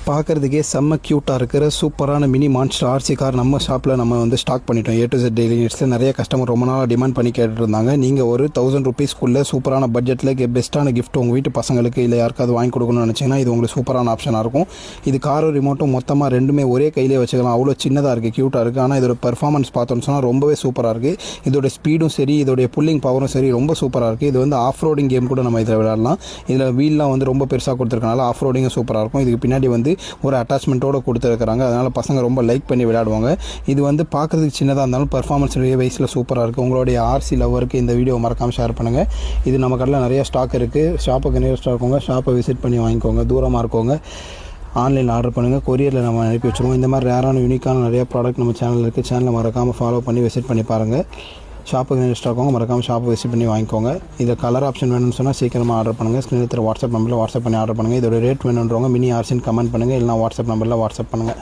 பார்க்குறதுக்கே செம்ம க்யூட்டாக இருக்கிற சூப்பரான மினி மான்ஸ்டர் ஆர்சி கார் நம்ம ஷாப்பில் நம்ம வந்து ஸ்டாக் பண்ணிட்டோம். A to Z டெய்லி நீட்ஸில் நிறைய கஸ்டமர் ரொம்ப நாளாக டிமாண்ட் பண்ணி கேட்டுட்டு இருந்தாங்க. நீங்கள் ஒரு 1000 ருபீஸ்க்குள்ளே சூப்பரான பட்ஜெட்டில் பெஸ்ட்டான கிஃப்ட் உங்கள் வீட்டு பசங்களுக்கு இல்லை யாருக்காவது வாங்கி கொடுக்கணும்னு நினச்சிங்கன்னா இது உங்களுக்கு சூப்பரான ஆப்ஷனாக இருக்கும். இது காரும் ரிமோட்டும் மொத்தமாக ரெண்டுமே ஒரே கையிலே வச்சுக்கலாம். அவ்வளோ சின்னதாக இருக்குது, க்யூட்டாக இருக்குது. ஆனால் இதோட பெர்ஃபார்மன்ஸ் பார்த்தோம்னு சொன்னால் ரொம்பவே சூப்பராக இருக்குது. இதோட ஸ்பீடும் சரி, இதோடைய புல்லிங் பவரும் சரி ரொம்ப சூப்பராக இருக்குது. இது வந்து ஆஃப் ரோடிங் கேம் கூட நம்ம இதில் விளையாடலாம். இதில் வீல்லாம் வந்து ரொம்ப பெருசாக கொடுத்துருக்கனால ஆஃப் ரோடிங்கும் சூப்பராக இருக்கும். இதுக்கு பின்னாடி வந்து ஒரு அட்டாச்மெண்ட்டோடு கொடுத்துருக்குறாங்க. அதனால் பசங்க ரொம்ப லைக் பண்ணி விளையாடுவாங்க. இது வந்து பார்க்குறதுக்கு சின்னதாக இருந்தாலும் பர்ஃபார்மன்ஸ் வயசில் சூப்பராக இருக்குது. உங்களுடைய ஆர்சி லவருக்கு இந்த வீடியோ மறக்காமல் ஷேர் பண்ணுங்கள். இது நம்ம கடையில் நிறைய ஸ்டாக் இருக்குது. ஷாப்புக்கு நியரஸ்ட்டாக இருக்கவங்க ஷாப்பை விசிட் பண்ணி வாங்கிக்கோங்க. தூரமாக இருக்கவங்க ஆன்லைனில் ஆர்டர் பண்ணுங்கள். கொரியரில் நம்ம அனுப்பி வச்சுருவோம். இந்த மாதிரி ரேரான யூனிக்கான நிறைய ப்ராடக்ட் நம்ம சேனல் இருக்குது. சேனலை மறக்காமல் ஃபாலோ பண்ணி விசிட் பண்ணி பாருங்கள். ஷாப்புக்கு நியரஸ்ட்டாக இருக்கவங்க மறக்காமல் ஷாப்பை விசிட் பண்ணி வாங்கிக்கோங்க. இதில் கலர் ஆப்ஷன் வேணும்னு சொன்னால் சீக்கிரமாக ஆர்டர் பண்ணுங்கள். ஸ்க்ரீனில் இருக்கிற வாட்ஸ்அப் நம்பரில் வாட்ஸ்அப் பண்ணி ஆர்டர் பண்ணுங்கள். இதோட ரேட் வேணுன்றவங்க மினி ஆர்சின்னு கமெண்ட் பண்ணுங்கள். இல்லைனா வாட்ஸ்அப் நம்பரில் வாட்ஸ்அப் பண்ணுங்கள்.